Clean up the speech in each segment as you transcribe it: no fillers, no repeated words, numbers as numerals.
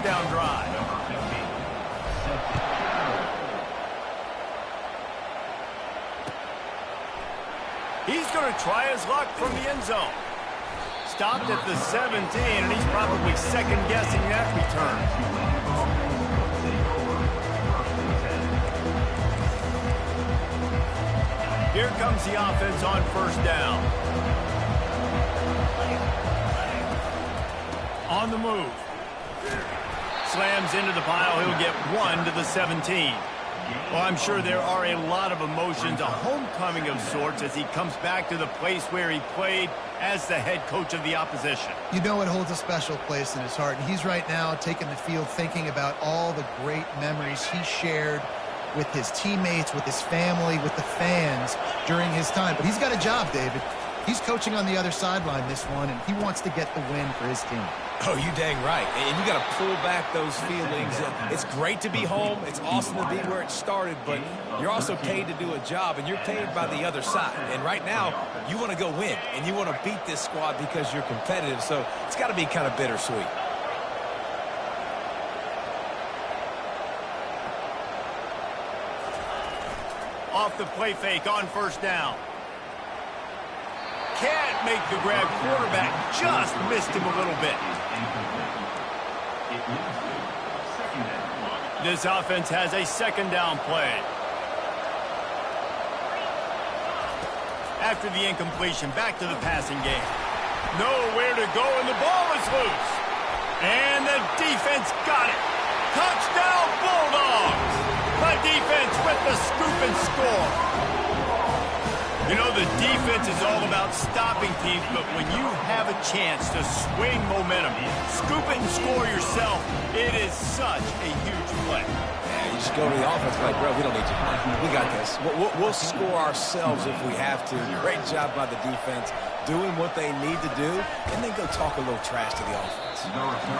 touchdown drive. He's going to try his luck from the end zone. Stopped at the 17, and he's probably second-guessing that return. Here comes the offense on first down. On the move. Slams into the pile. He'll get 1 to the 17. Well, I'm sure there are a lot of emotions, a homecoming of sorts, as he comes back to the place where he played as the head coach of the opposition. You know it holds a special place in his heart, and he's right now taking the field thinking about all the great memories he shared with his teammates, with his family, with the fans during his time. But he's got a job, David. He's coaching on the other sideline this one, and he wants to get the win for his team. Oh, you dang right. And you got to pull back those feelings. It's great to be home. It's awesome to be where it started, but you're also paid to do a job, and you're paid by the other side. And right now, you want to go win, and you want to beat this squad because you're competitive, so it's got to be kind of bittersweet. Off the play fake on first down. Can't make the grab. Quarterback just missed him a little bit. This offense has a second down play. After the incompletion, back to the passing game. Nowhere to go, and the ball is loose. And the defense got it. Touchdown, Bulldogs! The defense with the scoop and score. You know, the defense is all about stopping teams, but when you have a chance to swing momentum, scoop it and score yourself, it is such a huge play. Yeah, you just go to the offense like, bro, we don't need you. We got this. We'll score ourselves if we have to. Great job by the defense doing what they need to do, and then go talk a little trash to the offense.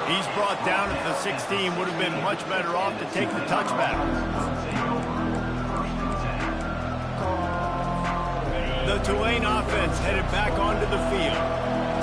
He's brought down at the 16. Would have been much better off to take the touchback. The Tulane offense headed back onto the field.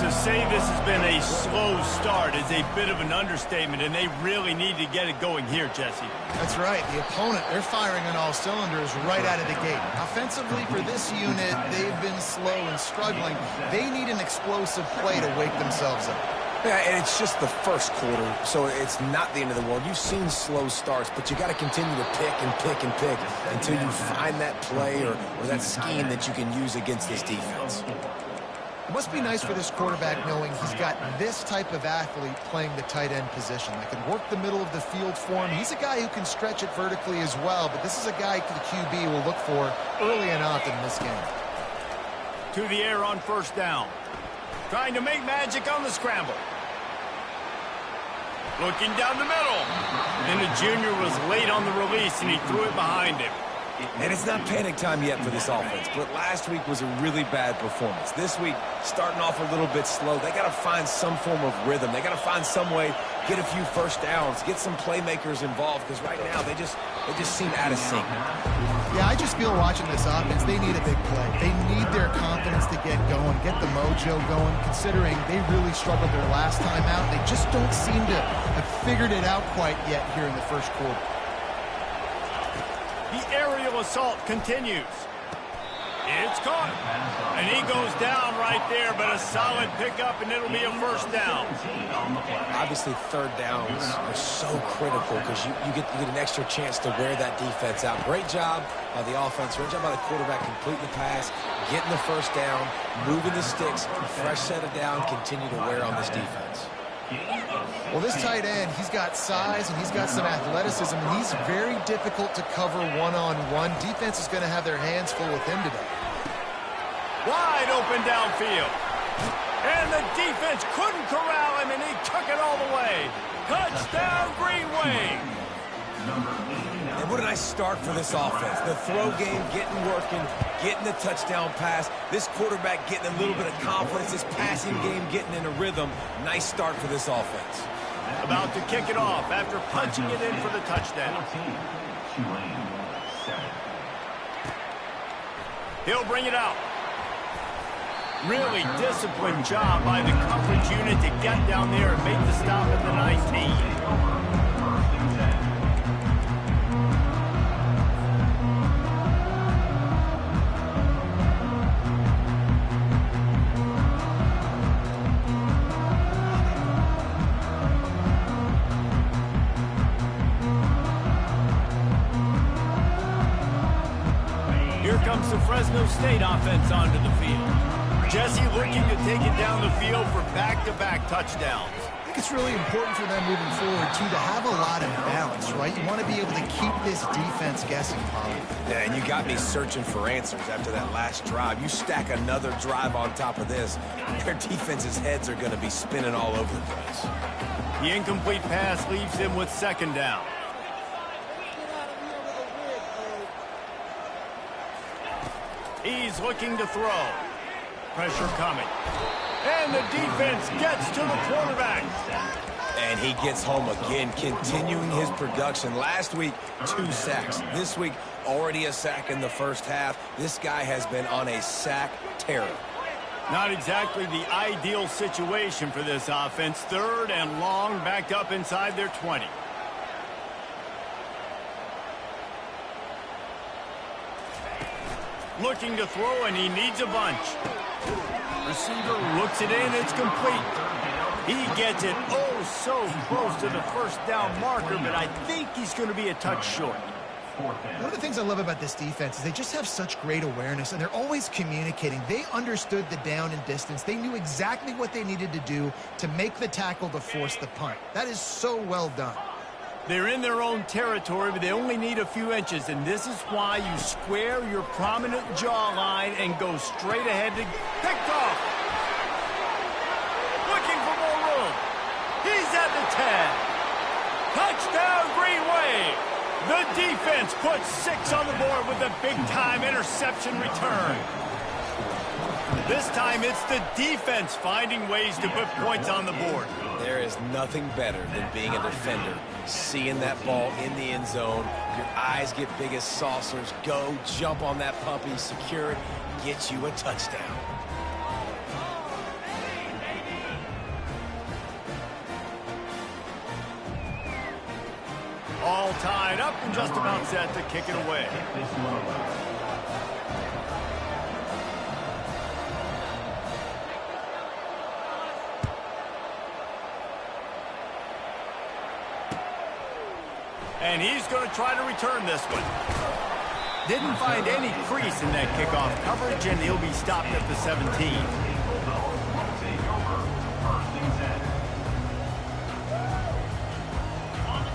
To say this has been a slow start is a bit of an understatement, and they really need to get it going here, Jesse. That's right. The opponent, they're firing on all cylinders right out of the gate. Offensively, for this unit, they've been slow and struggling. They need an explosive play to wake themselves up. Yeah, and it's just the first quarter, so it's not the end of the world. You've seen slow starts, but you got to continue to pick and pick and pick until you find that play or that scheme that you can use against this defense. It must be nice for this quarterback knowing he's got this type of athlete playing the tight end position that can work the middle of the field for him. He's a guy who can stretch it vertically as well, but this is a guy the QB will look for early and often in this game. To the air on first down. Trying to make magic on the scramble. Looking down the middle. And the junior was late on the release, and he threw it behind him. And it's not panic time yet for this offense, but last week was a really bad performance. This week, starting off a little bit slow. They got to find some form of rhythm. They got to find some way, get a few first downs, get some playmakers involved, because right now they just seem out of sync. Yeah, I just feel watching this offense, they need a big play. They need their confidence to get going, get the mojo going, considering they really struggled their last time out. They just don't seem to have figured it out quite yet here in the first quarter. The aerial assault continues. It's caught. And he goes down right there, but a solid pickup, and it'll be a first down. Obviously, third downs are so critical because you get an extra chance to wear that defense out. Great job by the offense. Great job by the quarterback completing the pass, getting the first down, moving the sticks, fresh set of down, continue to wear on this defense. Well, this tight end, he's got size and he's got some athleticism, and he's very difficult to cover one-on-one. Defense is going to have their hands full with him today. Wide open downfield. And the defense couldn't corral him, and he took it all the way. Touchdown, Green Wave. And what a nice start for this offense. The throw game getting working, getting the touchdown pass. This quarterback getting a little bit of confidence. This passing game getting in a rhythm. Nice start for this offense. About to kick it off after punching it in for the touchdown. He'll bring it out. Really disciplined job by the coverage unit to get down there and make the stop at the 19. Fresno State offense onto the field. Jesse looking to take it down the field for back-to-back touchdowns. I think it's really important for them moving forward, too, to have a lot of balance, right? You want to be able to keep this defense guessing, Polly. Yeah, and you got me searching for answers after that last drive. You stack another drive on top of this, their defense's heads are going to be spinning all over the place. The incomplete pass leaves them with second down. He's looking to throw. Pressure coming. And the defense gets to the quarterback. And he gets home again, continuing his production. Last week, 2 sacks. This week, already a sack in the first half. This guy has been on a sack terror. Not exactly the ideal situation for this offense. 3rd and long, backed up inside their 20. Looking to throw, and he needs a bunch. Receiver looks it in, it's complete. He gets it oh so close to the first down marker, but I think he's going to be a touch short. One of the things I love about this defense is they just have such great awareness, and they're always communicating. They understood the down and distance. They knew exactly what they needed to do to make the tackle to force the punt. That is so well done. They're in their own territory, but they only need a few inches, and this is why you square your prominent jawline and go straight ahead to picked off. Looking for more room. He's at the 10. Touchdown, Green Wave. The defense puts 6 on the board with a big-time interception return. This time, it's the defense finding ways to put points on the board. There is nothing better than being a defender, seeing that ball in the end zone. Your eyes get big as saucers. Go, jump on that puppy, secure it, get you a touchdown. All tied up and just about set to kick it away. And he's going to try to return this one. Didn't find any crease in that kickoff coverage, and he'll be stopped at the 17.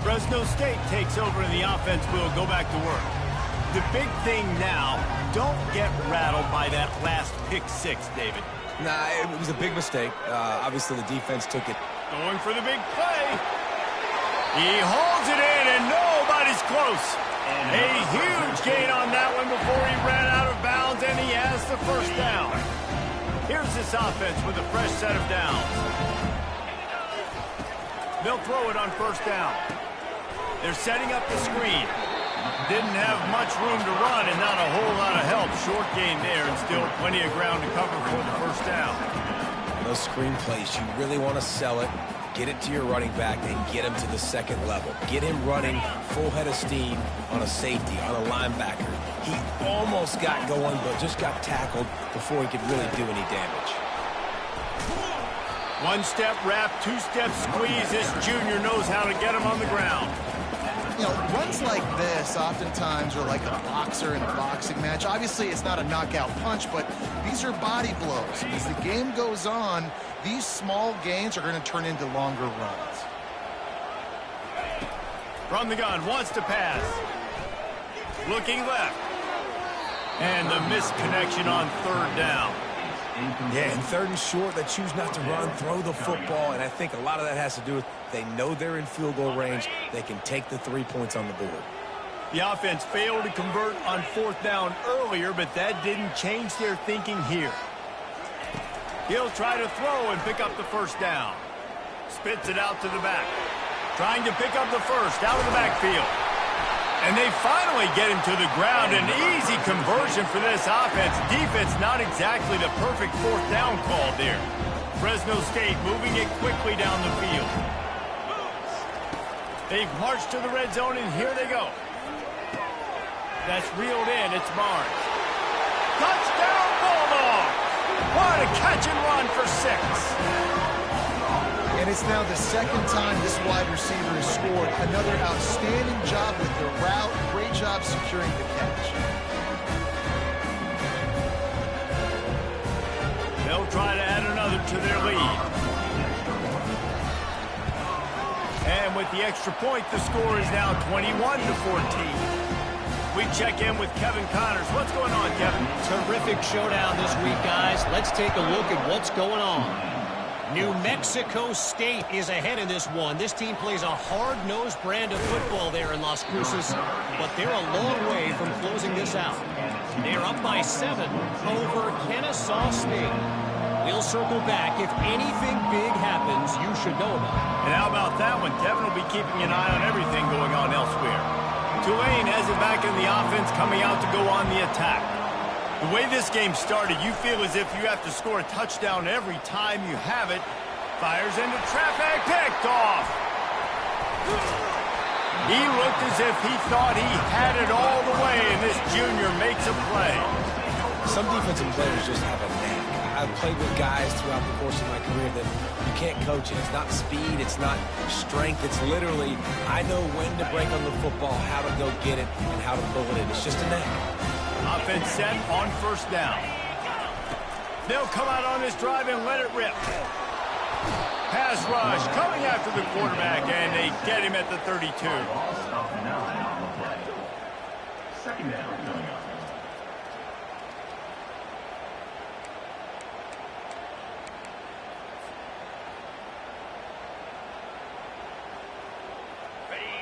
Fresno State takes over, and the offense will go back to work. The big thing now, don't get rattled by that last pick-6, David. Nah, it was a big mistake. Obviously, the defense took it. Going for the big play. He hauls it in, and nobody's close. A huge gain on that one before he ran out of bounds, and he has the first down. Here's this offense with a fresh set of downs. They'll throw it on first down. They're setting up the screen. Didn't have much room to run and not a whole lot of help. Short gain there and still plenty of ground to cover for the first down. Those screen plays, you really want to sell it. Get it to your running back and get him to the second level. Get him running full head of steam on a safety, on a linebacker. He almost got going, but just got tackled before he could really do any damage. One-step wrap, two-step squeeze. This junior knows how to get him on the ground. You know, runs like this oftentimes are like a boxer in a boxing match. Obviously, it's not a knockout punch, but these are body blows. And as the game goes on, these small gains are going to turn into longer runs. From the gun, wants to pass. Looking left. And the misconnection on third down. Yeah, and third and short, they choose not to run, throw the football, and I think a lot of that has to do with they know they're in field goal range. They can take the 3 points on the board. The offense failed to convert on fourth down earlier, but that didn't change their thinking here. He'll try to throw and pick up the first down. Spits it out to the back. Trying to pick up the first out of the backfield. And they finally get him to the ground. An easy conversion for this offense. Defense not exactly the perfect fourth down call there. Fresno State moving it quickly down the field. They've marched to the red zone, and here they go. That's reeled in. It's Barnes. Touchdown, Bulldogs! What a catch and run for 6. And it's now the second time this wide receiver has scored. Another outstanding job with the route. Great job securing the catch. They'll try to add another to their lead. And with the extra point, the score is now 21-14. We check in with Kevin Connors. What's going on, Kevin? Terrific showdown this week, guys. Let's take a look at what's going on. New Mexico State is ahead in this one. This team plays a hard-nosed brand of football there in Las Cruces, but they're a long way from closing this out. They're up by 7 over Kennesaw State. We'll circle back. If anything big happens, you should know about it. And how about that one? Kevin will be keeping an eye on everything going on elsewhere. Tulane has it back in the offense, coming out to go on the attack. The way this game started, you feel as if you have to score a touchdown every time you have it. Fires into traffic, picked off. He looked as if he thought he had it all the way, and this junior makes a play. Some defensive players just have a knack. I've played with guys throughout the course of my career that you can't coach it. It's not speed, it's not strength. It's literally, I know when to break on the football, how to go get it, and how to pull it in. It's just a knack. Offense set on first down. They'll come out on this drive and let it rip. Pass rush coming after the quarterback, and they get him at the 32. Second down.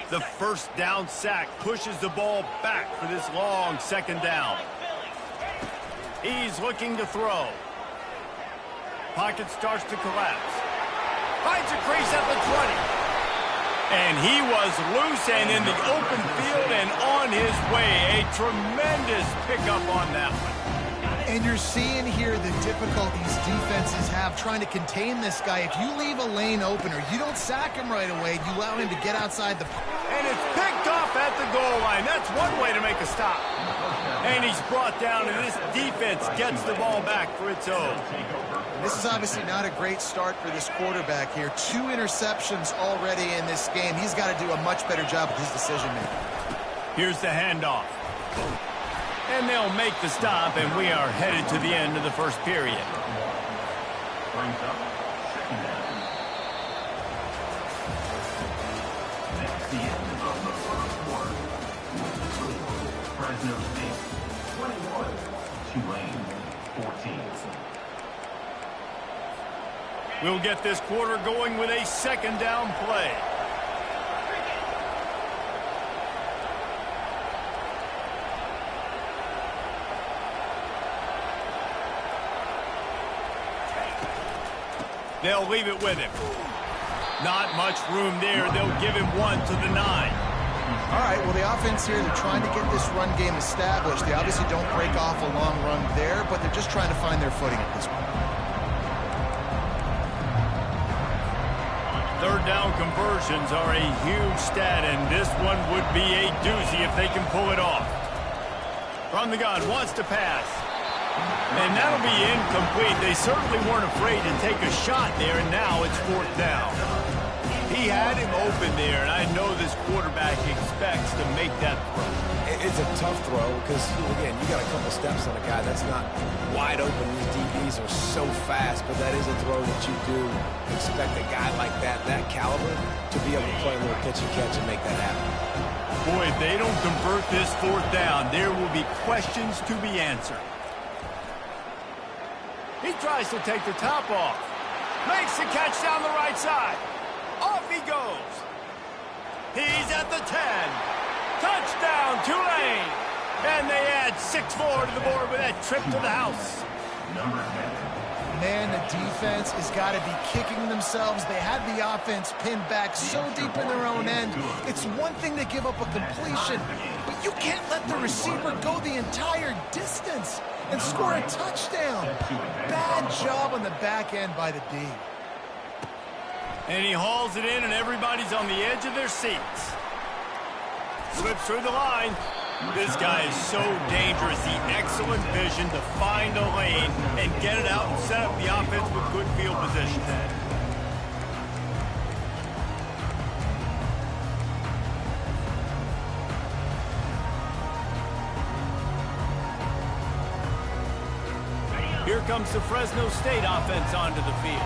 The first down sack pushes the ball back for this long second down. He's looking to throw. Pocket starts to collapse. Finds a crease at the 20. And he was loose and in the open field and on his way. A tremendous pickup on that one. And you're seeing here the difficulties defenses have trying to contain this guy. If you leave a lane open or you don't sack him right away, you allow him to get outside the... And it's picked off at the goal line. That's one way to make a stop. And he's brought down, and this defense gets the ball back for its own. This is obviously not a great start for this quarterback here. 2 interceptions already in this game. He's got to do a much better job with his decision-making. Here's the handoff. And they'll make the stop, and we are headed to the end of the first period. Brings up second down. That's the end of the first quarter. Fresno State 21, Tulane 14. We'll get this quarter going with a second down play. They'll leave it with him. Not much room there. They'll give him 1 to the 9. All right, well, the offense here, they're trying to get this run game established. They obviously don't break off a long run there, but they're just trying to find their footing at this point. Third down conversions are a huge stat, and this one would be a doozy if they can pull it off. From the gun, wants to pass. And that'll be incomplete. They certainly weren't afraid to take a shot there, and now it's 4th down. He had him open there, and I know this quarterback expects to make that throw. It's a tough throw because, again, you got a couple steps on a guy that's not wide open. These DBs are so fast, but that is a throw that you do expect a guy like that caliber, to be able to play a little pitch and catch and make that happen. Boy, if they don't convert this 4th down, there will be questions to be answered. He tries to take the top off. Makes the catch down the right side. Off he goes. He's at the 10. Touchdown, Tulane. And they add 6-4 to the board with that trip to the house. Number 10. Man, the defense has got to be kicking themselves. They had the offense pinned back so deep in their own end. It's one thing to give up a completion, but you can't let the receiver go the entire distance and score a touchdown. Bad job on the back end by the D. And he hauls it in, and everybody's on the edge of their seats. Slips through the line. This guy is so dangerous. The excellent vision to find a lane and get it out and set up the offense with good field position. Here comes the Fresno State offense onto the field.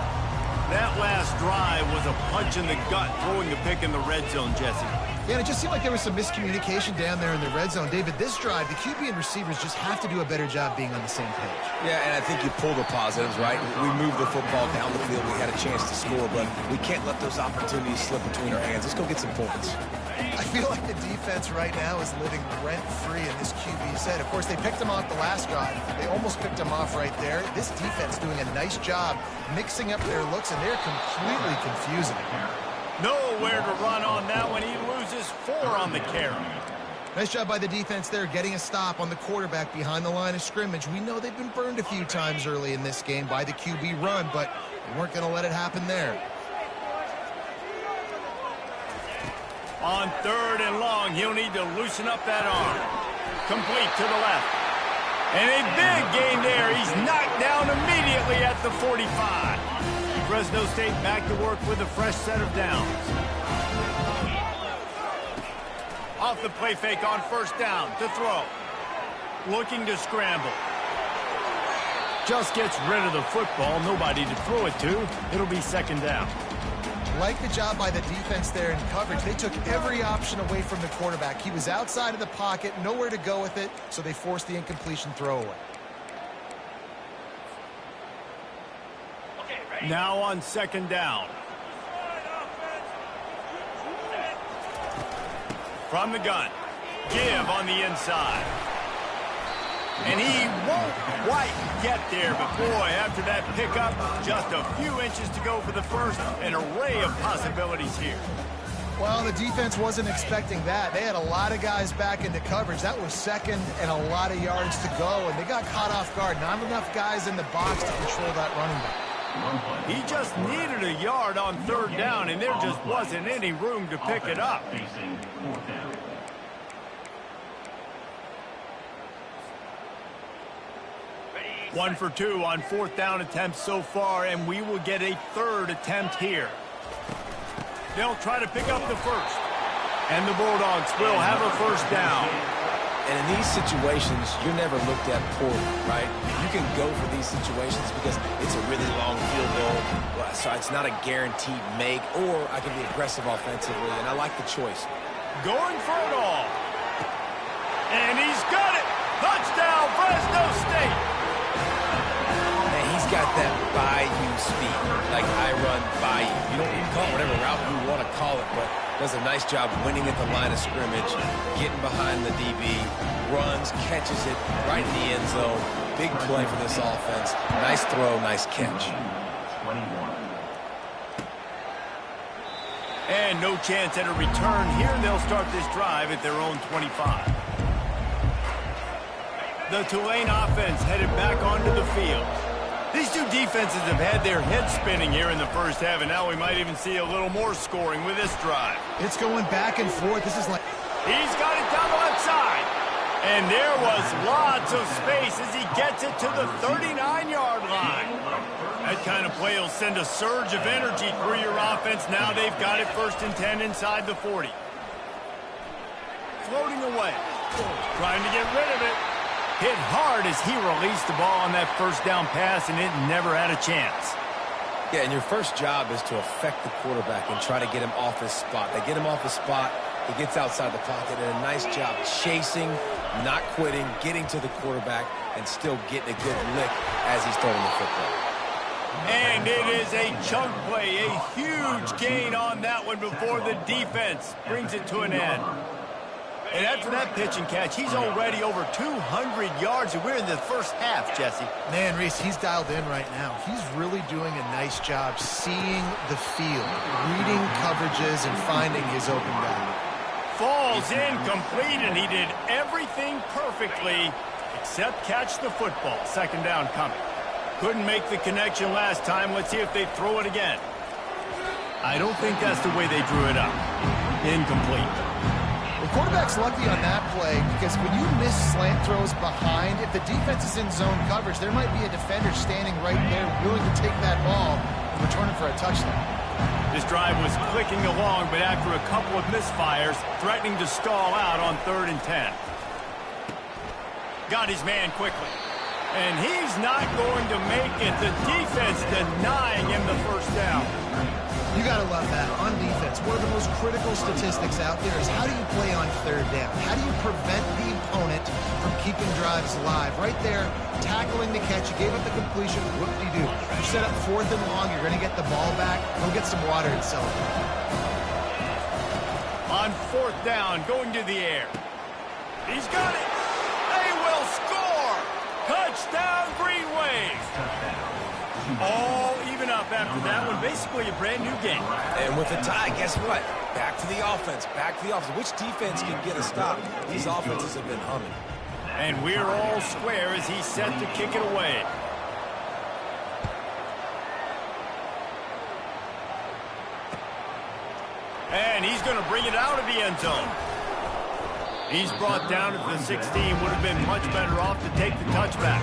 That last drive was a punch in the gut, throwing the pick in the red zone, Jesse. Yeah, and it just seemed like there was some miscommunication down there in the red zone. David, this drive, the QB and receivers just have to do a better job being on the same page. Yeah, and I think you pull the positives, right? We moved the football down the field. We had a chance to score, but we can't let those opportunities slip between our hands. Let's go get some points. I feel like the defense right now is living rent-free in this QB set. Of course, they picked him off the last drive. They almost picked him off right there. This defense doing a nice job mixing up their looks, and they're completely confusing him. Nowhere to run on that one. He loses 4 on the carry. Nice job by the defense there, getting a stop on the quarterback behind the line of scrimmage. We know they've been burned a few times early in this game by the QB run, but they weren't going to let it happen there. On 3rd and long, he'll need to loosen up that arm. Complete to the left. And a big gain there. He's knocked down immediately at the 45. Fresno State back to work with a fresh set of downs. Off the play fake on 1st down to throw. Looking to scramble. Just gets rid of the football. Nobody to throw it to. It'll be 2nd down. Like the job by the defense there in coverage. They took every option away from the quarterback. He was outside of the pocket, nowhere to go with it, so they forced the incompletion throwaway. Now on 2nd down. From the gun. Give on the inside. And he won't quite get there, but boy, after that pickup, just a few inches to go for the first. An array of possibilities here. Well, the defense wasn't expecting that. They had a lot of guys back into coverage. That was 2nd and a lot of yards to go, and they got caught off guard. Not enough guys in the box to control that running back. He just needed a yard on 3rd down, and there just wasn't any room to pick it up. 1 for 2 on 4th down attempts so far, and we will get a 3rd attempt here. They'll try to pick up the first. And the Bulldogs will have a 1st down. And in these situations, you're never looked at poorly, right? You can go for these situations because it's a really long field goal, so it's not a guaranteed make, or I can be aggressive offensively, and I like the choice. Going for it all. And he's got it. Touchdown, Fresno State. And he's got that bayou speed, like I run bayou. You don't need to call it whatever route you want to call it, but does a nice job winning at the line of scrimmage, getting behind the DB, runs, catches it right in the end zone. Big play for this offense. Nice throw, nice catch. And no chance at a return here. They'll start this drive at their own 25. The Tulane offense headed back onto the field. These two defenses have had their heads spinning here in the first half, and now we might even see a little more scoring with this drive. It's going back and forth. This is like... He's got it down the left side. And there was lots of space as he gets it to the 39-yard line. That kind of play will send a surge of energy through your offense. Now they've got it 1st and 10 inside the 40. Floating away. Trying to get rid of it. Hit hard as he released the ball on that 1st down pass, and it never had a chance. Yeah, and your first job is to affect the quarterback and try to get him off his spot. They get him off his spot, he gets outside the pocket, and a nice job chasing, not quitting, getting to the quarterback, and still getting a good lick as he's throwing the football. And it is a chunk play, a huge gain on that one before the defense brings it to an end. And after that pitch and catch, he's already over 200 yards, and we're in the first half, Jesse. Man, Reese, he's dialed in right now. He's really doing a nice job seeing the field, reading coverages, and finding his open guy. Falls incomplete, and he did everything perfectly except catch the football. 2nd down coming. Couldn't make the connection last time. Let's see if they throw it again. I don't think that's the way they drew it up. Incomplete. The quarterback's lucky on that play because when you miss slant throws behind, if the defense is in zone coverage, there might be a defender standing right there willing to take that ball and return it for a touchdown. This drive was clicking along, but after a couple of misfires, threatening to stall out on 3rd and 10. Got his man quickly. And he's not going to make it. The defense denying him the first down. You got to love that. On defense, one of the most critical statistics out there is how do you play on third down? How do you prevent the opponent from keeping drives alive? Right there, tackling the catch. You gave up the completion. What do you do? You set up 4th and long. You're going to get the ball back. Go get some water and celebrate. On 4th down, going to the air. He's got it. They will score. Touchdown, Green Wave. All even up after that one. Basically a brand new game. And with a tie, guess what? Back to the offense. Back to the offense. Which defense can get a stop? These offenses have been humming. And we're all square as he's set to kick it away. And he's going to bring it out of the end zone. He's brought down at the 16. Would have been much better off to take the touchback.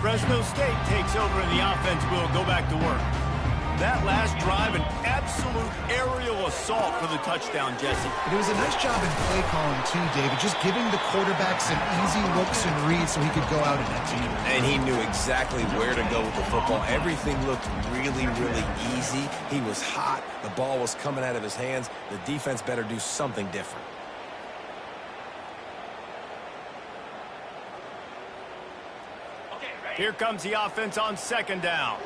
Fresno State takes over and the offense will go back to work. That last drive, an absolute aerial assault for the touchdown, Jesse. It was a nice job in play calling too, David, just giving the quarterback some easy looks and reads so he could go out and execute. And he knew exactly where to go with the football. Everything looked really, really easy. He was hot. The ball was coming out of his hands. The defense better do something different. Here comes the offense on 2nd down.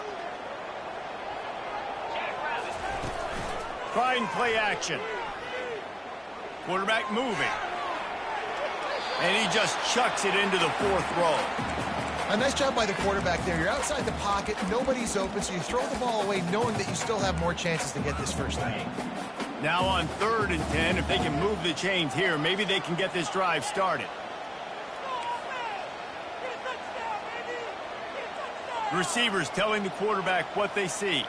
Trying play action. Quarterback moving. And he just chucks it into the 4th row. A nice job by the quarterback there. You're outside the pocket. Nobody's open, so you throw the ball away knowing that you still have more chances to get this first down. Now on 3rd and 10, if they can move the chains here, maybe they can get this drive started. Receivers telling the quarterback what they see.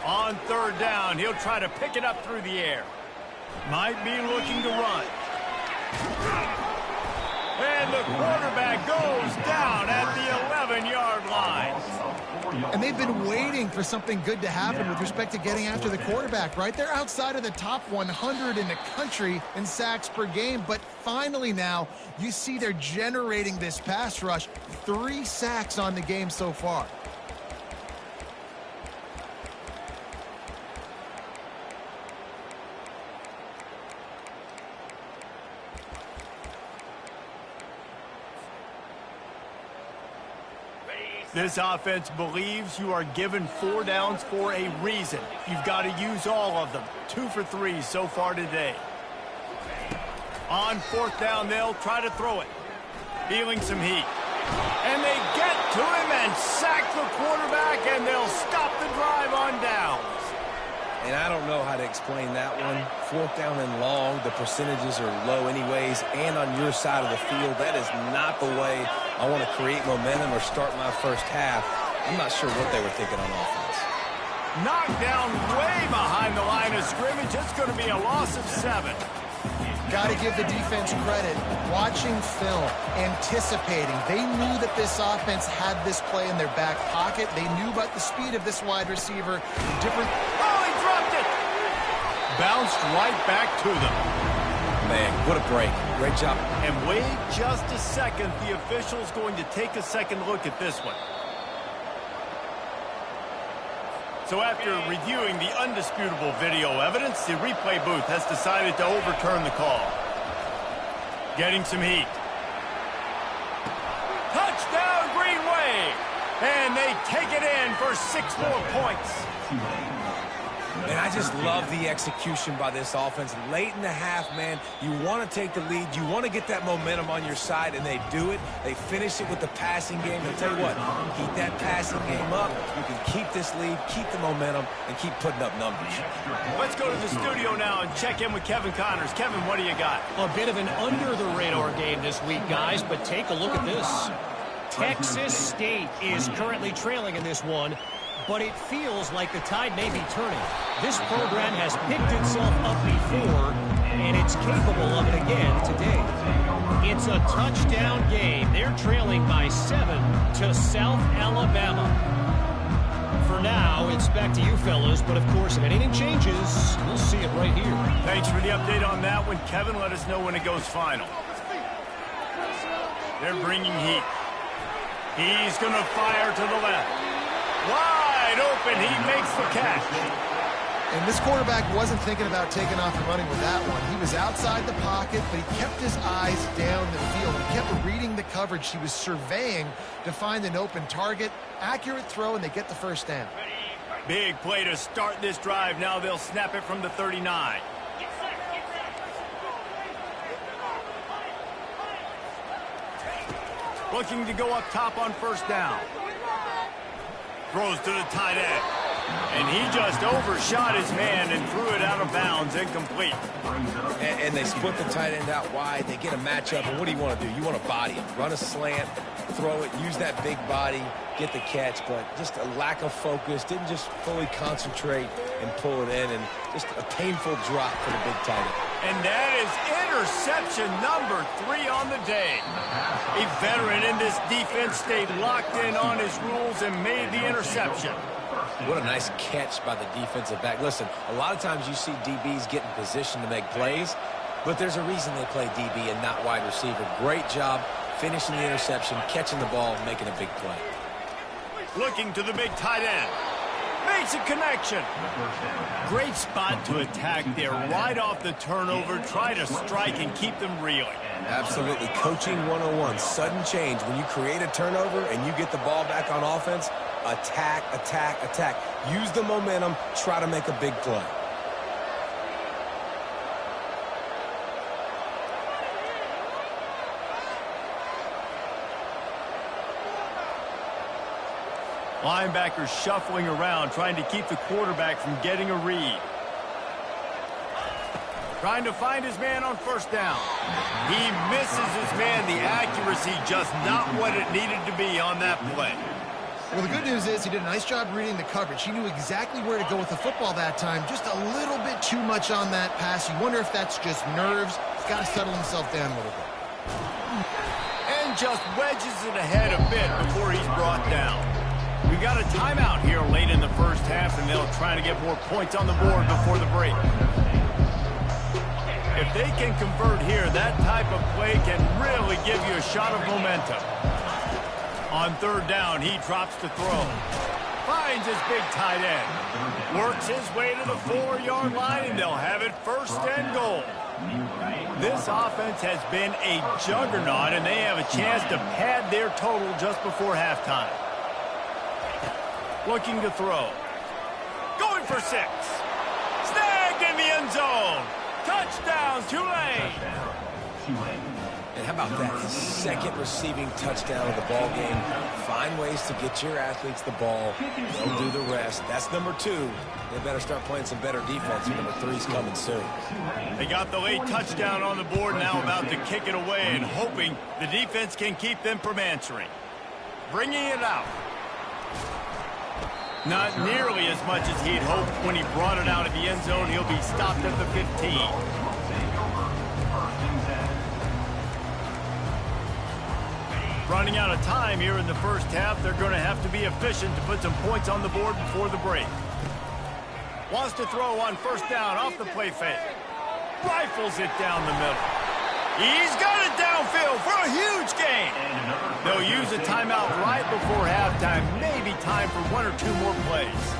On 3rd down, he'll try to pick it up through the air. Might be looking to run. And the quarterback goes down at the 11-yard line. And they've been waiting for something good to happen with respect to getting after the quarterback, right? They're outside of the top 100 in the country in sacks per game, but finally now you see they're generating this pass rush. 3 sacks on the game so far. This offense believes you are given 4 downs for a reason. You've got to use all of them. 2 for 3 so far today. On 4th down, they'll try to throw it. Feeling some heat. And they get to him and sack the quarterback, and they'll stop the drive on downs. And I don't know how to explain that one. 4th down and long, the percentages are low anyways, and on your side of the field, that is not the way I want to create momentum or start my first half. I'm not sure what they were thinking on offense. Knocked down way behind the line of scrimmage. It's going to be a loss of 7. Got to give the defense credit. Watching film, anticipating. They knew that this offense had this play in their back pocket. They knew about the speed of this wide receiver. Oh, he dropped it! Bounced right back to them. Man, what a break. Great job. And wait just a second. The official's going to take a second look at this one. So after reviewing the undisputable video evidence, the replay booth has decided to overturn the call. Getting some heat. Touchdown, Green Wave! And they take it in for 6 more points. And I just love the execution by this offense. Late in the half, man, you want to take the lead. You want to get that momentum on your side, and they do it. They finish it with the passing game. And tell you what, keep that passing game up. You can keep this lead, keep the momentum, and keep putting up numbers. Let's go to the studio now and check in with Kevin Connors. Kevin, what do you got? A bit of an under-the-radar game this week, guys, but take a look at this. Texas State is currently trailing in this one, but it feels like the tide may be turning. This program has picked itself up before, and it's capable of it again today. It's a touchdown game. They're trailing by 7 to South Alabama. For now, it's back to you fellas, but of course, if anything changes, we'll see it right here. Thanks for the update on that one, Kevin. Let us know when it goes final. They're bringing heat. He's going to fire to the left. Wide open. He makes the catch. And this quarterback wasn't thinking about taking off and running with that one. He was outside the pocket, but he kept his eyes down the field. He kept reading the coverage. He was surveying to find an open target. Accurate throw, and they get the first down. Big play to start this drive. Now they'll snap it from the 39. Looking to go up top on first down. Throws to the tight end. And he just overshot his man and threw it out of bounds, incomplete. And they split the tight end out wide. They get a matchup, and what do you want to do? You want to body him. Run a slant, throw it, use that big body, get the catch. But just a lack of focus, didn't just fully concentrate and pull it in, and just a painful drop for the big tight end. And that is interception number 3 on the day. A veteran in this defense stayed locked in on his rules and made the interception. What a nice catch by the defensive back. Listen, a lot of times you see DBs get in position to make plays, but there's a reason they play DB and not wide receiver. Great job finishing the interception, catching the ball, making a big play. Looking to the big tight end. Makes a connection. Great spot to attack there. Right off the turnover, try to strike and keep them reeling. Absolutely. Coaching 101. Sudden change. When you create a turnover and you get the ball back on offense, attack, attack, attack. Use the momentum. Try to make a big play. Linebackers shuffling around, trying to keep the quarterback from getting a read. Trying to find his man on first down. He misses his man. The accuracy just not what it needed to be on that play. Well, the good news is he did a nice job reading the coverage. He knew exactly where to go with the football that time. Just a little bit too much on that pass. You wonder if that's just nerves. He's got to settle himself down a little bit. And just wedges it ahead a bit before he's brought down. We've got a timeout here late in the first half, and they'll try to get more points on the board before the break. If they can convert here, that type of play can really give you a shot of momentum. On third down, he drops to throw. Finds his big tight end. Works his way to the 4-yard line, and they'll have it first and goal. This offense has been a juggernaut, and they have a chance to pad their total just before halftime. Looking to throw. Going for 6. Snagged in the end zone. Touchdown, Tulane. And how about that? His second receiving touchdown of the ball game. Find ways to get your athletes the ball. They'll do the rest. That's number 2. They better start playing some better defense. Number 3's coming soon. They got the late touchdown on the board, now about to kick it away and hoping the defense can keep them from answering. Bringing it out. Not nearly as much as he'd hoped when he brought it out of the end zone. He'll be stopped at the 15. Running out of time here in the first half. They're going to have to be efficient to put some points on the board before the break. Wants to throw on first down off the play fake. Rifles it down the middle. He's got it downfield for a huge gain. They'll use a timeout right before halftime. Maybe time for 1 or 2 more plays.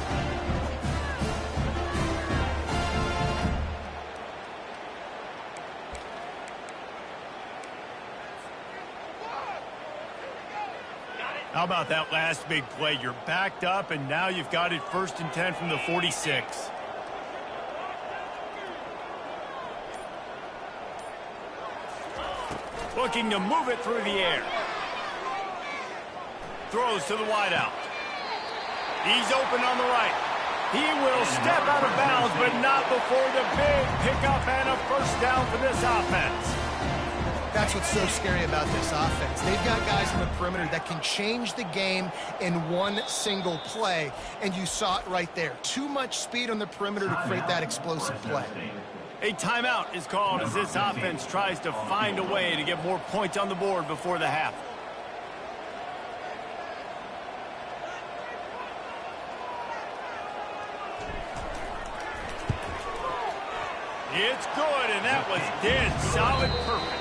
How about that last big play? You're backed up, and now you've got it first and 10 from the 46. Looking to move it through the air. Throws to the wideout. He's open on the right. He will step out of bounds, but not before the big pickup and a first down for this offense. That's what's so scary about this offense. They've got guys on the perimeter that can change the game in one single play, and you saw it right there. Too much speed on the perimeter to create that explosive play. A timeout is called as this offense tries to find a way to get more points on the board before the half. It's good, and that was dead solid perfect.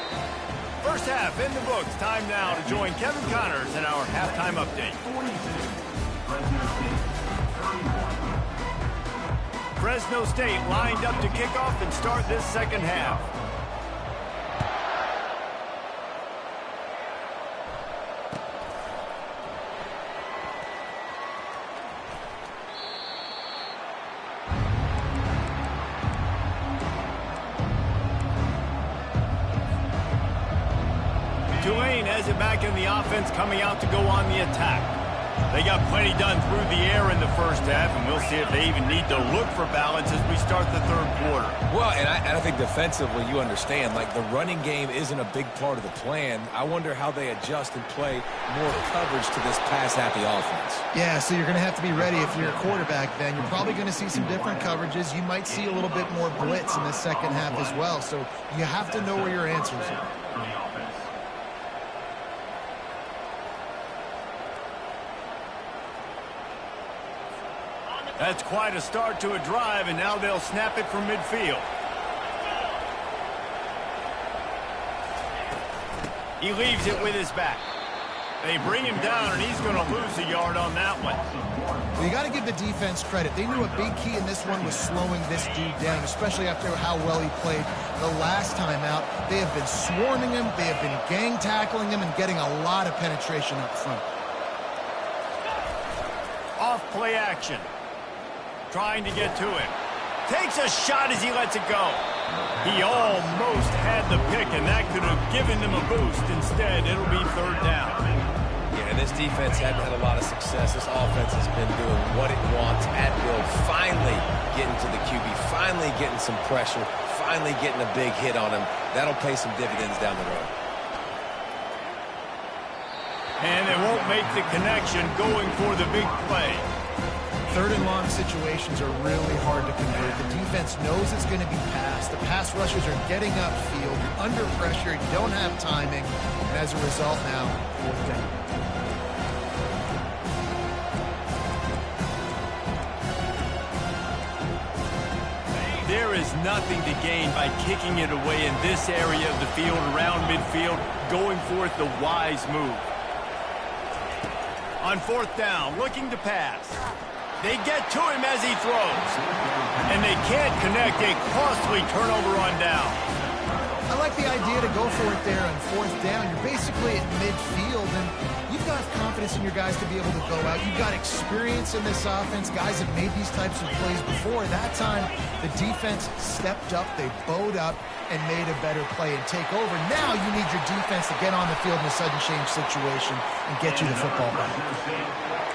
First half in the books. Time now to join Kevin Connors in our halftime update. Fresno State lined up to kick off and start this second half. Tulane has it back in the offense, coming out to go on the attack. They got plenty done through the air in the first half, and we'll see if they even need to look for balance as we start the third quarter. Well, and I think defensively, you understand, like the running game isn't a big part of the plan. I wonder how they adjust and play more coverage to this pass-happy offense. Yeah, so you're going to have to be ready if you're a quarterback then. You're probably going to see some different coverages. You might see a little bit more blitz in the second half as well, so you have to know where your answers are. That's quite a start to a drive, and now they'll snap it from midfield. He leaves it with his back. They bring him down, and he's going to lose a yard on that one. Well, you got to give the defense credit. They knew a big key in this one was slowing this dude down, especially after how well he played the last time out. They have been swarming him. They have been gang tackling him and getting a lot of penetration up front. Off play action. Trying to get to it. Takes a shot as he lets it go. He almost had the pick, and that could have given them a boost. Instead, it'll be third down. Yeah, and this defense hadn't had a lot of success. This offense has been doing what it wants at will. Finally getting to the QB. Finally getting some pressure. Finally getting a big hit on him. That'll pay some dividends down the road. And they won't make the connection going for the big play. Third and long situations are really hard to convert. The defense knows it's going to be passed. The pass rushers are getting upfield. You're under pressure. You don't have timing. And as a result now, fourth down. There is nothing to gain by kicking it away in this area of the field, around midfield, going for it the wise move. On fourth down, looking to pass. They get to him as he throws. And they can't connect. A costly turnover on down. I like the idea to go for it there on fourth down. You're basically at midfield, and you've got confidence in your guys to be able to go out. You've got experience in this offense. Guys have made these types of plays before. That time, the defense stepped up. They bowed up and made a better play and take over. Now you need your defense to get on the field in a sudden change situation and get you the football back.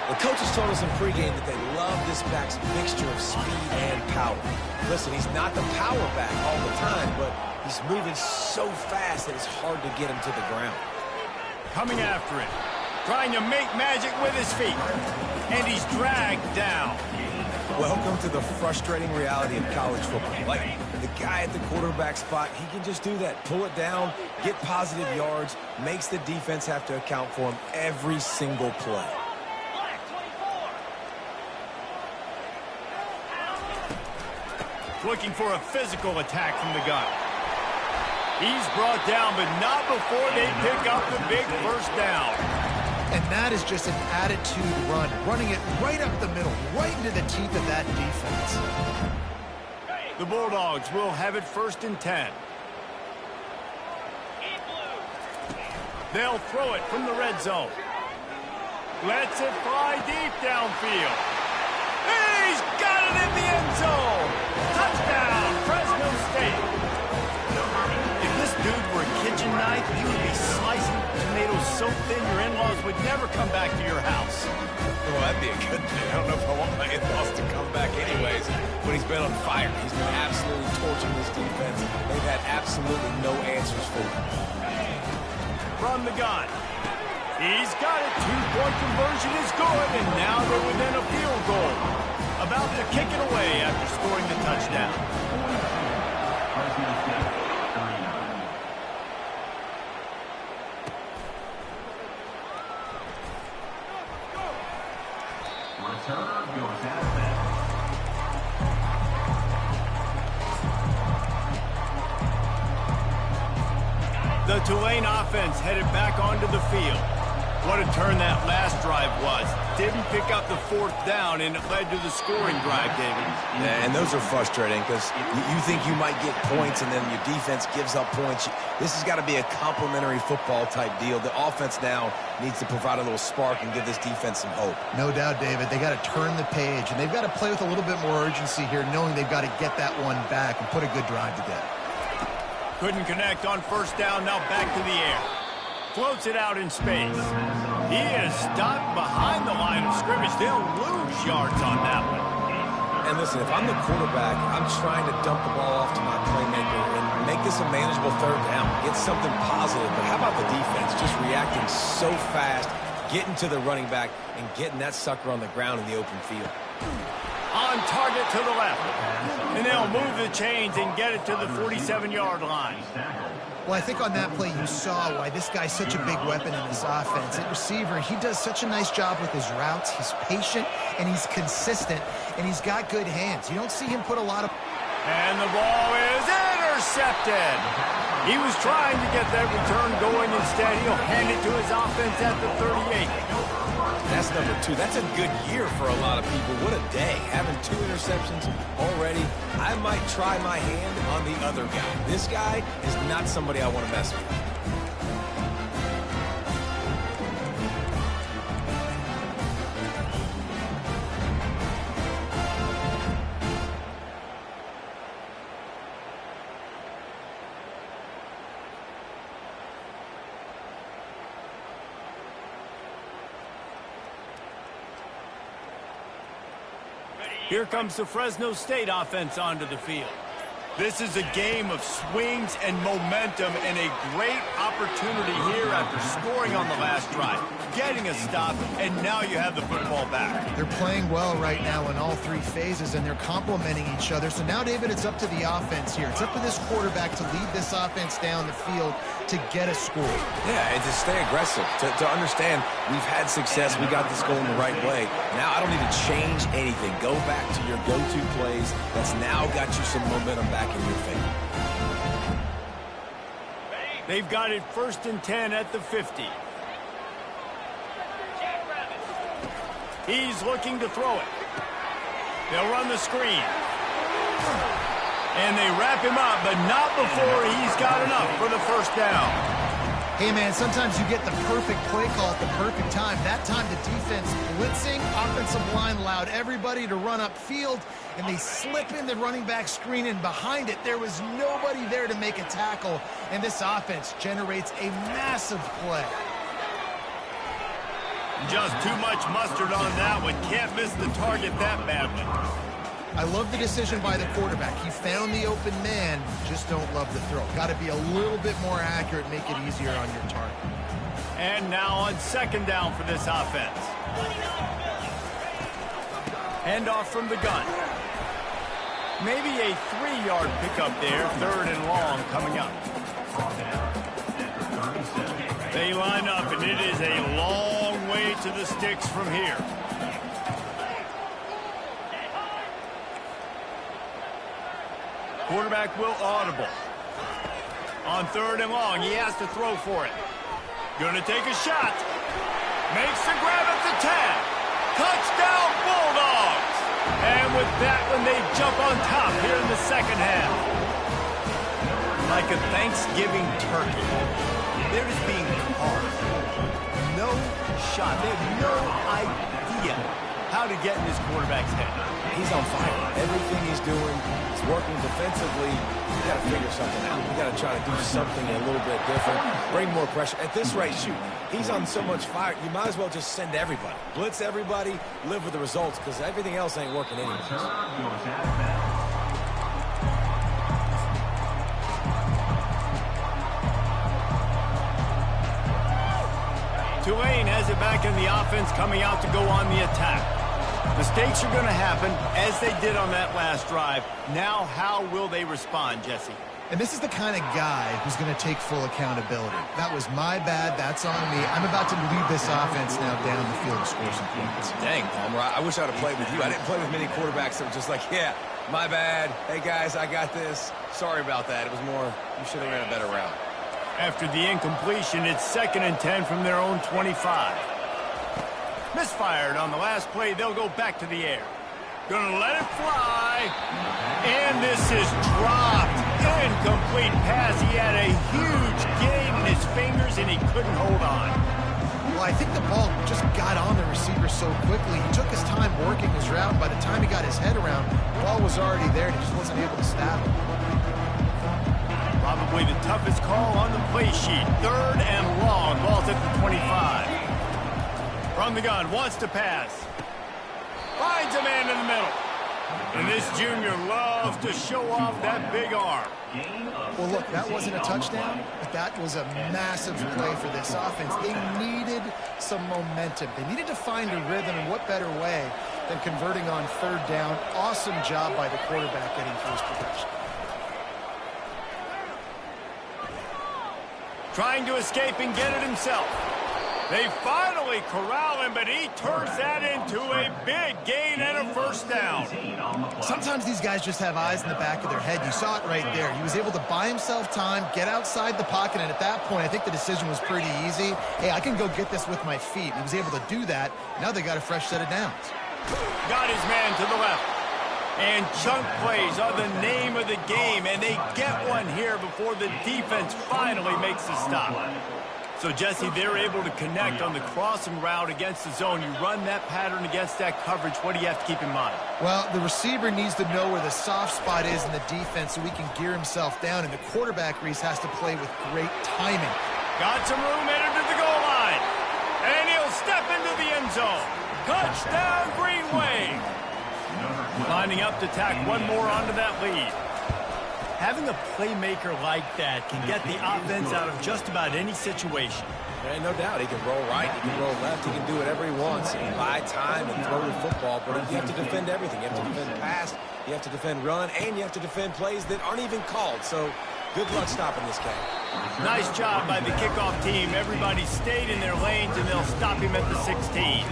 The coaches told us in pregame that they love this back's mixture of speed and power. Listen, he's not the power back all the time, but he's moving so fast that it's hard to get him to the ground. Coming after it. Trying to make magic with his feet. And he's dragged down. Welcome to the frustrating reality of college football. Like, the guy at the quarterback spot, he can just do that. Pull it down, get positive yards, makes the defense have to account for him every single play. Looking for a physical attack from the gun. He's brought down, but not before they pick up the big first down. And that is just an attitude run, running it right up the middle, right into the teeth of that defense. The Bulldogs will have it 1st and 10. They'll throw it from the red zone. Lets it fly deep downfield. He's got it in the end zone. Touchdown, Fresno State. If this dude were a kitchen knife, he would be slicing tomatoes so thin your in-laws would never come back to your house. Well, that'd be a good thing. I don't know if I want my in-laws to come back anyways, but he's been on fire. He's been absolutely torching this defense. They've had absolutely no answers for him. From the gun. He's got it. 2-point conversion is good, and now they're within a field goal. About to kick it away after scoring the touchdown. The Tulane offense headed back onto the field. What a turn that last drive was. Didn't pick up the fourth down, and it led to the scoring drive, David. Yeah, and those are frustrating because you think you might get points, and then your defense gives up points. This has got to be a complimentary football type deal. The offense now needs to provide a little spark and give this defense some hope. No doubt, David. They got to turn the page, and they've got to play with a little bit more urgency here, knowing they've got to get that one back and put a good drive together. Couldn't connect on first down, now back to the air. Floats it out in space. He is stopped behind the line of scrimmage. They'll lose yards on that one. And listen, if I'm the quarterback, I'm trying to dump the ball off to my playmaker and make this a manageable third down. Get something positive. But how about the defense just reacting so fast, getting to the running back, and getting that sucker on the ground in the open field? On target to the left. And they'll move the chains and get it to the 47-yard line. Well, I think on that play you saw why this guy's such a big weapon in this offense. At receiver, he does such a nice job with his routes. He's patient, and he's consistent, and he's got good hands. You don't see him put a lot of... And the ball is intercepted. He was trying to get that return going. Instead, he'll hand it to his offense at the 38. That's number 2. That's a good year for a lot of people. What a day. Having 2 interceptions already. I might try my hand on the other guy. This guy is not somebody I want to mess with. Here comes the Fresno State offense onto the field. This is a game of swings and momentum, and a great opportunity here after scoring on the last drive, getting a stop, and now you have the football back. They're playing well right now in all 3 phases, and they're complementing each other. So now, David, it's up to the offense here. It's up to this quarterback to lead this offense down the field to get a score. Yeah, and to stay aggressive, to understand we've had success, we got this going the right way. Now I don't need to change anything. Go back to your go-to plays. That's now got you some momentum back in your favor. They've got it 1st and 10 at the 50. He's looking to throw it. They'll run the screen. And they wrap him up, but not before he's got enough for the first down. Hey, man, sometimes you get the perfect play call at the perfect time. That time the defense blitzing, offensive line allowed everybody to run upfield, and they slip in the running back screen, and behind it, there was nobody there to make a tackle, and this offense generates a massive play. Just too much mustard on that one. Can't miss the target that badly. I love the decision by the quarterback. He found the open man, just don't love the throw. Got to be a little bit more accurate, make it easier on your target. And now on 2nd down for this offense. Handoff from the gun. Maybe a 3-yard pickup there, 3rd and long coming up. They line up, and it is a long way to the sticks from here. Quarterback will audible. On 3rd and long, he has to throw for it. Gonna take a shot. Makes the grab at the 10. Touchdown Bulldogs! And with that one, they jump on top here in the 2nd half. Like a Thanksgiving turkey. They're just being carved. No shot. They have no idea how to get in this quarterback's head. He's on fire. Everything he's doing is working defensively. You got to figure something out. You got to try to do something a little bit different. Bring more pressure. At this rate, shoot, he's on so much fire, you might as well just send everybody. Blitz everybody, live with the results, because everything else ain't working anyway. Tulane has it back in the offense, coming out to go on the attack. Mistakes are going to happen, as they did on that last drive. Now, how will they respond, Jesse? And this is the kind of guy who's going to take full accountability. That was my bad. That's on me. I'm about to lead this offense now down the field to score some points. Dang, Palmer, I wish I would have played with you. I didn't play with many quarterbacks that were just like, yeah, my bad. Hey, guys, I got this. Sorry about that. It was more, you should have ran a better route. After the incompletion, it's 2nd and 10 from their own 25. Misfired on the last play. They'll go back to the air. Gonna let it fly. And this is dropped. Incomplete pass. He had a huge gain in his fingers, and he couldn't hold on. Well, I think the ball just got on the receiver so quickly. He took his time working his route, and by the time he got his head around, the ball was already there, and he just wasn't able to stab it. Probably the toughest call on the play sheet. 3rd and long. Ball's at the 25. From the gun, wants to pass. Finds a man in the middle. And this junior loves to show off that big arm. Well, look, that wasn't a touchdown, but that was a massive play for this offense. They needed some momentum. They needed to find a rhythm, and what better way than converting on 3rd down. Awesome job by the quarterback getting first progression. Trying to escape and get it himself. They finally corral him, but he turns that into a big gain and a first down. Sometimes these guys just have eyes in the back of their head. You saw it right there. He was able to buy himself time, get outside the pocket, and at that point, I think the decision was pretty easy. Hey, I can go get this with my feet. He was able to do that. Now they got a fresh set of downs. Got his man to the left. And chunk plays are the name of the game, and they get one here before the defense finally makes the stop. So, Jesse, they're able to connect on the crossing route against the zone. You run that pattern against that coverage. What do you have to keep in mind? Well, the receiver needs to know where the soft spot is in the defense so he can gear himself down, and the quarterback, Reese, has to play with great timing. Got some room headed to the goal line. And he'll step into the end zone. Touchdown, Green Wave. Lining up to tack one more onto that lead. Having a playmaker like that can get the offense out of just about any situation. And no doubt, he can roll right, he can roll left, he can do whatever he wants, and buy time and throw the football, but you have to defend everything. You have to defend pass, you have to defend run, and you have to defend plays that aren't even called. So good luck stopping this guy. Nice job by the kickoff team. Everybody stayed in their lanes, and they'll stop him at the 16.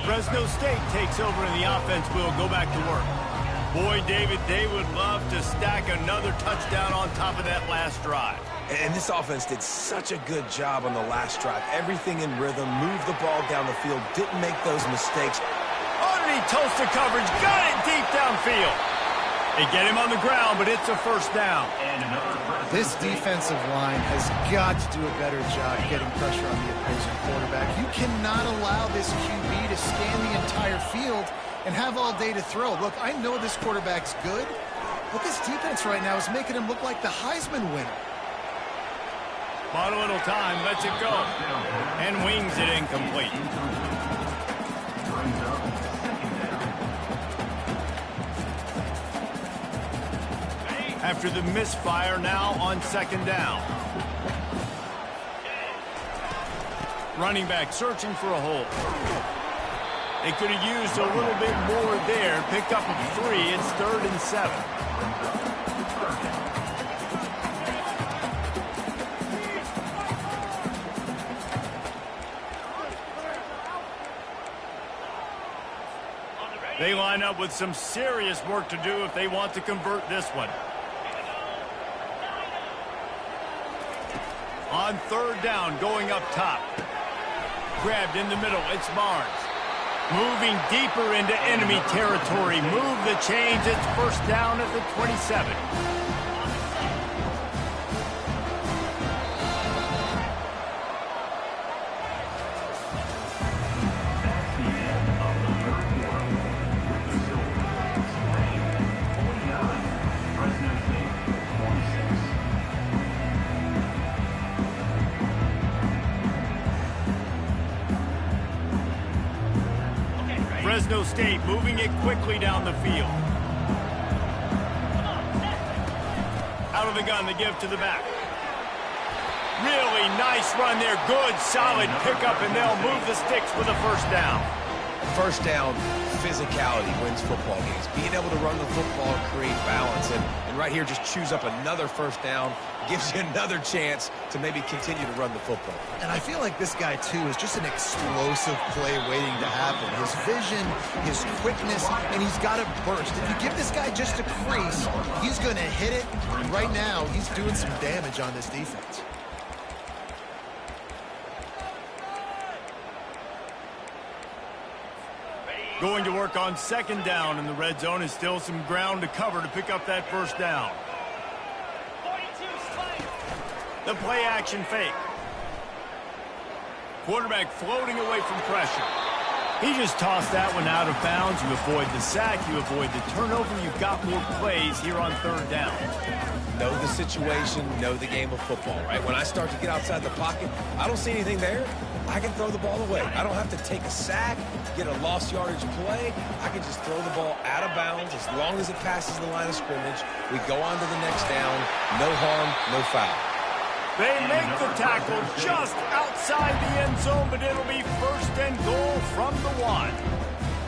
Fresno State takes over in the offense. We'll go back to work. Boy, David, they would love to stack another touchdown on top of that last drive. And this offense did such a good job on the last drive. Everything in rhythm, moved the ball down the field, didn't make those mistakes. Underneath toasted coverage, got it deep downfield. They get him on the ground, but it's a first down. This defensive line has got to do a better job getting pressure on the opposing quarterback. You cannot allow this QB to scan the entire field and have all day to throw. Look, I know this quarterback's good, but this defense right now is making him look like the Heisman winner. Bought a little time, lets it go, and wings it incomplete. After the misfire, now on 2nd down. Running back searching for a hole. They could have used a little bit more there. Picked up a 3. It's 3rd and 7. They line up with some serious work to do if they want to convert this one. On 3rd down, going up top. Grabbed in the middle, it's Barnes. Moving deeper into enemy territory. Move the chains, it's first down at the 27. Fresno State moving it quickly down the field. Out of the gun, the give to the back. Really nice run there. Good, solid pickup, and they'll move the sticks for the first down. First down, physicality wins football games. Being able to run the football and create balance. And right here, just choose up another first down, gives you another chance to maybe continue to run the football. And I feel like this guy, too, is just an explosive play waiting to happen. His vision, his quickness, and he's got to burst. If you give this guy just a crease, he's going to hit it. And right now, he's doing some damage on this defense. Going to work on second down in the red zone, is still some ground to cover to pick up that first down. The play action fake. Quarterback floating away from pressure. He just tossed that one out of bounds. You avoid the sack, you avoid the turnover. You've got more plays here on third down. Know the situation, know the game of football, right? When I start to get outside the pocket, I don't see anything there. I can throw the ball away. I don't have to take a sack, get a lost yardage play. I can just throw the ball out of bounds as long as it passes the line of scrimmage. We go on to the next down. No harm, no foul. They make the tackle just outside the end zone, but it'll be first and goal from the 1.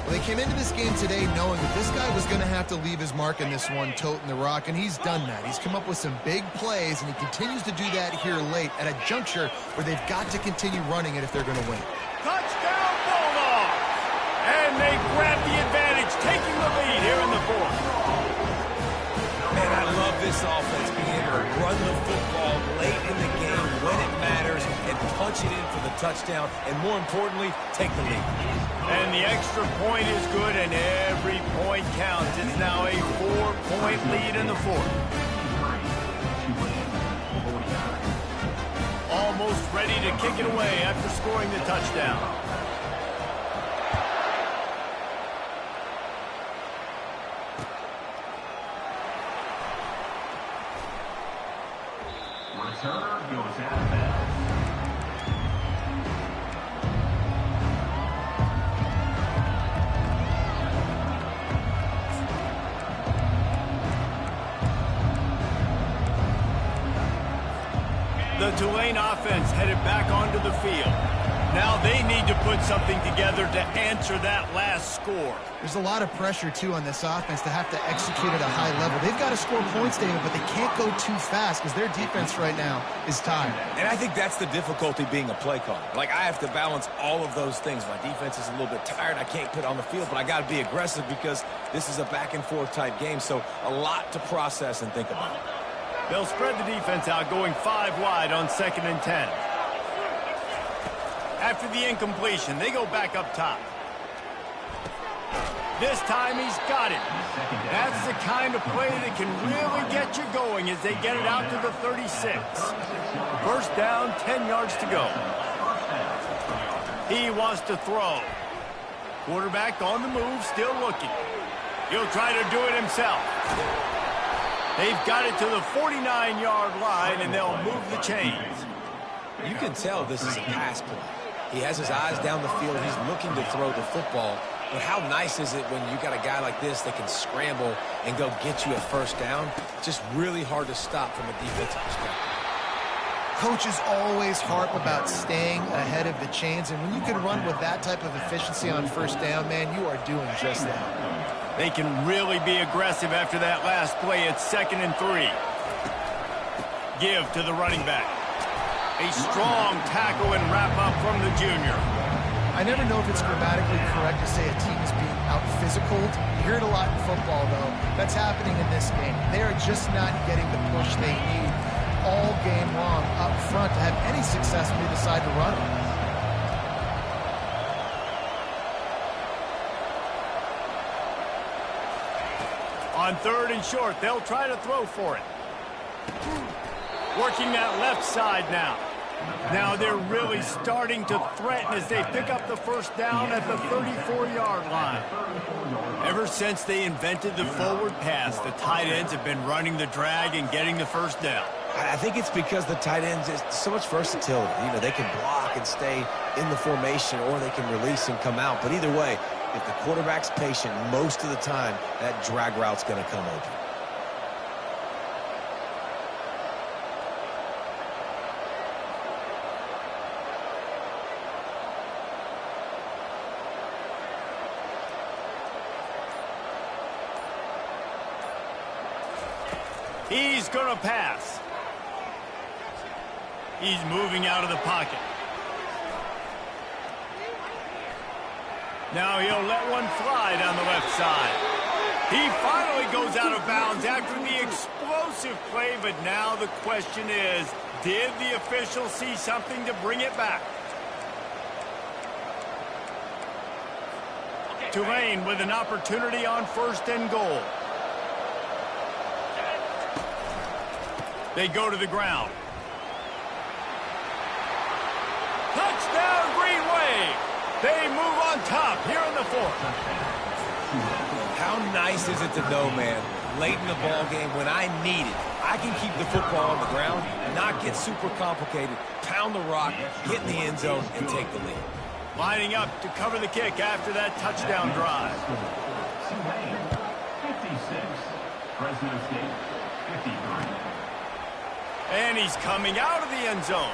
Well, they came into this game today knowing that this guy was going to have to leave his mark in this one, toting the rock, and he's done that. He's come up with some big plays, and he continues to do that here late at a juncture where they've got to continue running it if they're going to win. Touchdown, Bulldogs! And they grab the advantage, taking the lead here in the 4th. Man, I love this offense being able to run the football late in the game when it matters and punch it in for the touchdown, and more importantly, take the lead. And the extra point is good, and every point counts. It's now a 4-point lead in the 4th. Almost ready to kick it away after scoring the touchdown. Returner goes out of bounds. The Tulane offense headed back onto the field. Now they need to put something together to answer that last score. There's a lot of pressure, too, on this offense to have to execute at a high level. They've got to score points, David, but they can't go too fast because their defense right now is tired. And I think that's the difficulty being a play caller. Like, I have to balance all of those things. My defense is a little bit tired. I can't put on the field, but I got to be aggressive because this is a back-and-forth type game, so a lot to process and think about. They'll spread the defense out, going 5 wide on 2nd and 10. After the incompletion, they go back up top. This time he's got it. That's the kind of play that can really get you going as they get it out to the 36. First down, 10 yards to go. He wants to throw. Quarterback on the move, still looking. He'll try to do it himself. They've got it to the 49-yard line, and they'll move the chains. You can tell this is a pass play. He has his eyes down the field. He's looking to throw the football. But how nice is it when you got a guy like this that can scramble and go get you a first down? Just really hard to stop from a defensive perspective. Coaches always harp about staying ahead of the chains, and when you can run with that type of efficiency on first down, man, you are doing just that. They can really be aggressive after that last play. It's 2nd and 3. Give to the running back. A strong tackle and wrap-up from the junior. I never know if it's grammatically correct to say a team is being out-physicaled. You hear it a lot in football, though. That's happening in this game. They are just not getting the push they need all game long up front to have any success when they decide to run it. On 3rd and short, they'll try to throw for it. Working that left side now. Now they're really starting to threaten as they pick up the first down at the 34-yard line. Ever since they invented the forward pass, the tight ends have been running the drag and getting the first down. I think it's because the tight ends is so much versatility. You know, they can block and stay in the formation, or they can release and come out. But either way, if the quarterback's patient most of the time, that drag route's going to come open. He's going to pass. He's moving out of the pocket. Now he'll let one fly down the left side. He finally goes out of bounds after the explosive play, but now the question is, did the official see something to bring it back? Tulane with an opportunity on 1st and goal. They go to the ground. Touchdown, Green Wave! They move on top here in the 4th. How nice is it to know, man, late in the ball game when I need it, I can keep the football on the ground, not get super complicated, pound the rock, get in the end zone, and take the lead. Lining up to cover the kick after that touchdown drive. 56. Fresno State, 53. And he's coming out of the end zone.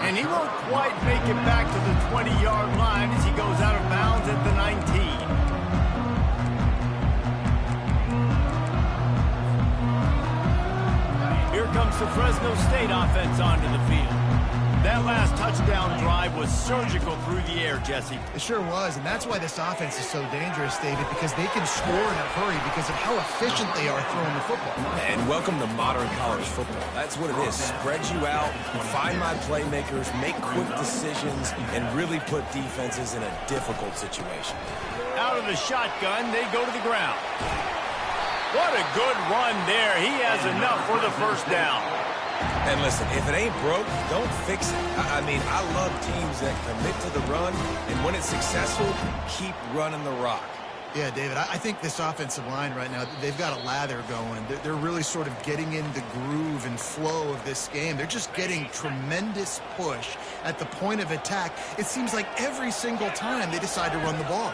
And he won't quite make it back to the 20-yard line as he goes out of bounds at the 19. Here comes the Fresno State offense onto the field. That last touchdown drive was surgical through the air, Jesse. It sure was, and that's why this offense is so dangerous, David, because they can score in a hurry because of how efficient they are throwing the football. And welcome to modern college football. That's what it is. Spread you out, find my playmakers, make quick decisions, and really put defenses in a difficult situation. Out of the shotgun, they go to the ground. What a good run there. He has enough for the 1st down. And listen, if it ain't broke, don't fix it. I mean, I love teams that commit to the run, and when it's successful, keep running the rock. Yeah, David, I think this offensive line right now, they've got a lather going. They're really sort of getting in the groove and flow of this game. They're just getting tremendous push at the point of attack. It seems like every single time they decide to run the ball.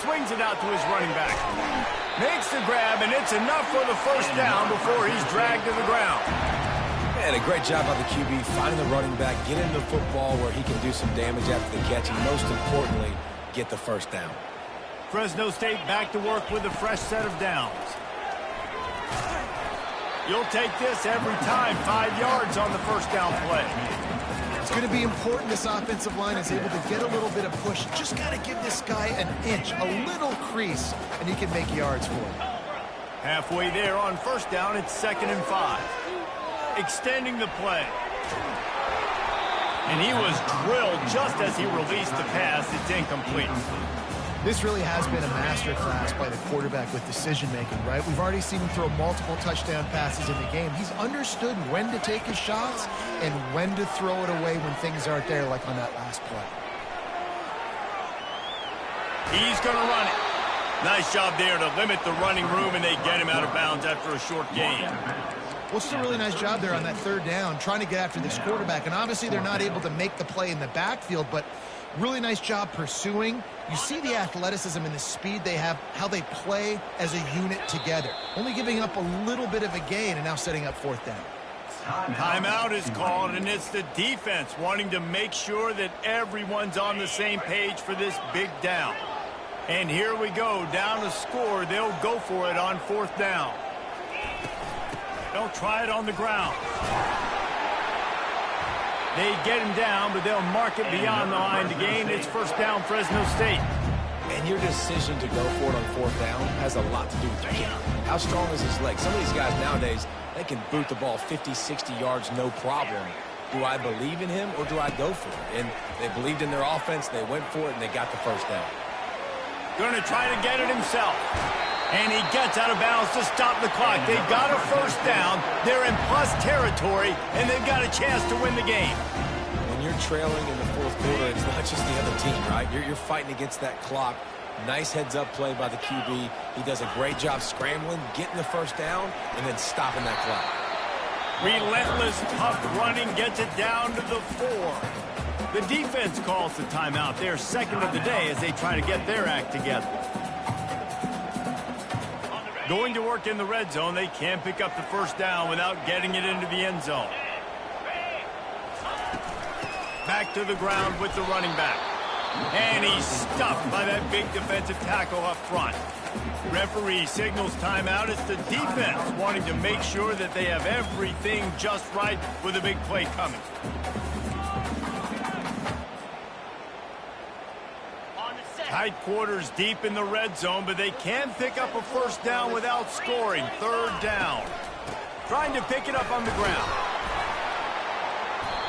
Swings it out to his running back. Makes the grab, and it's enough for the 1st down before he's dragged to the ground. And a great job by the QB finding the running back, get into the football where he can do some damage after the catch, and most importantly, get the 1st down. Fresno State back to work with a fresh set of downs. You'll take this every time, 5 yards on the 1st down play. It's going to be important this offensive line is able to get a little bit of push. Just got to give this guy an inch, a little crease, and he can make yards for it. Halfway there on 1st down, it's 2nd and 5. Extending the play. And he was drilled just as he released the pass. It's incomplete. This really has been a masterclass by the quarterback with decision-making, right? We've already seen him throw multiple touchdown passes in the game. He's understood when to take his shots and when to throw it away when things aren't there, like on that last play. He's going to run it. Nice job there to limit the running room, and they get him out of bounds after a short gain. Well, it's a really nice job there on that 3rd down, trying to get after this quarterback. And obviously they're not able to make the play in the backfield, but really nice job pursuing. You see the athleticism and the speed they have, how they play as a unit together. Only giving up a little bit of a gain and now setting up 4th down. Timeout is called, and it's the defense wanting to make sure that everyone's on the same page for this big down. And here we go, down to score. They'll go for it on 4th down. They'll try it on the ground. They get him down, but they'll mark it beyond the line to gain. It's 1st down, Fresno State. And your decision to go for it on 4th down has a lot to do with your kicker. How strong is his leg? Some of these guys nowadays, they can boot the ball 50, 60 yards, no problem. Do I believe in him or do I go for it? And they believed in their offense, they went for it, and they got the 1st down. Going to try to get it himself. And he gets out of bounds to stop the clock. They've got a 1st down. They're in plus territory, and they've got a chance to win the game. When you're trailing in the 4th quarter, it's not just the other team, right? You're fighting against that clock. Nice heads-up play by the QB. He does a great job scrambling, getting the 1st down, and then stopping that clock. Relentless, tough running gets it down to the 4. The defense calls the timeout. They're 2nd of the day as they try to get their act together. Going to work in the red zone. They can't pick up the 1st down without getting it into the end zone. Back to the ground with the running back. And he's stuffed by that big defensive tackle up front. Referee signals timeout. It's the defense wanting to make sure that they have everything just right with a big play coming. Tight quarters deep in the red zone, but they can pick up a first down without scoring. Third down. Trying to pick it up on the ground.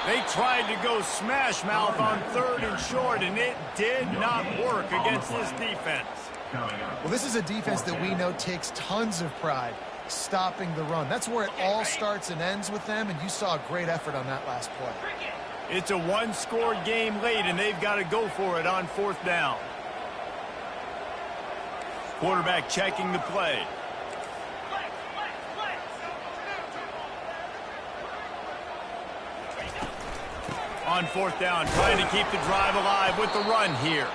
They tried to go smash mouth on third and short, and it did not work against this defense. Well, this is a defense that we know takes tons of pride stopping the run. That's where it all starts and ends with them, and you saw a great effort on that last play. It's a one-score game late, and they've got to go for it on fourth down. Quarterback checking the play. On fourth down, trying to keep the drive alive with the run here.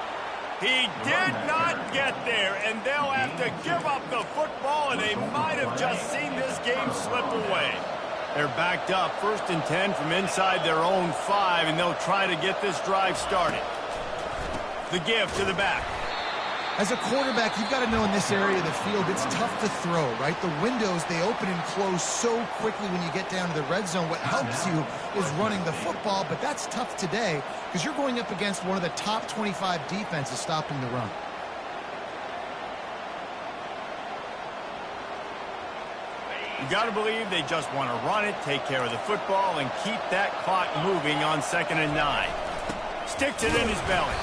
He did not get there, and they'll have to give up the football, and they might have just seen this game slip away. They're backed up, 1st and 10 from inside their own 5, and they'll try to get this drive started. The give to the back. As a quarterback, you've got to know in this area of the field, it's tough to throw, right? The windows, they open and close so quickly when you get down to the red zone. What helps you is running the football, but that's tough today because you're going up against one of the top 25 defenses stopping the run. You got to believe they just want to run it, take care of the football, and keep that clock moving on 2nd and 9. Sticks it in his belly.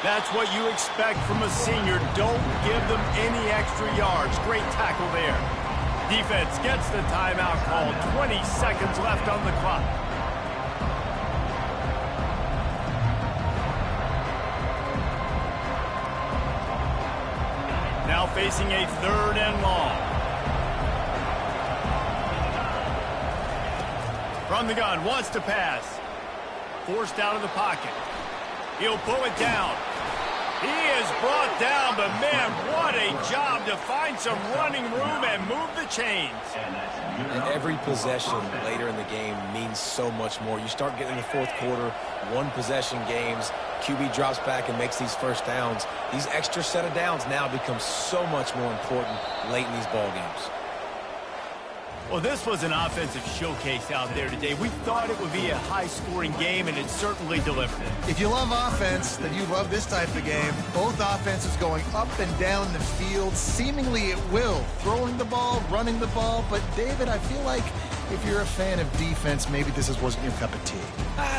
That's what you expect from a senior. Don't give them any extra yards. Great tackle there. Defense gets the timeout called. 20 seconds left on the clock. Now facing a 3rd and long. From the gun, wants to pass. Forced out of the pocket. He'll pull it down. He is brought down, but man, what a job to find some running room and move the chains. And every possession later in the game means so much more. You start getting in the 4th quarter, one-possession games, QB drops back and makes these first downs. These extra set of downs now become so much more important late in these ball games. Well, this was an offensive showcase out there today. We thought it would be a high-scoring game, and it certainly delivered it. If you love offense, then you love this type of game. Both offenses going up and down the field, seemingly at will. Throwing the ball, running the ball. But, David, I feel like if you're a fan of defense, maybe this wasn't your cup of tea.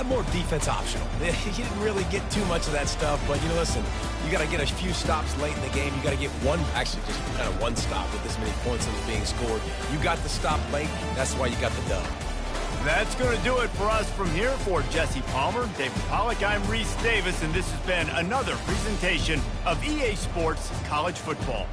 More defense optional. You didn't really get too much of that stuff, but, listen, you got to get a few stops late in the game. You got to get just kind of one stop with this many points that was being scored. You got the stop late. That's why you got the dub. That's going to do it for us from here. For Jesse Palmer, David Pollack, I'm Reese Davis, and this has been another presentation of EA Sports College Football.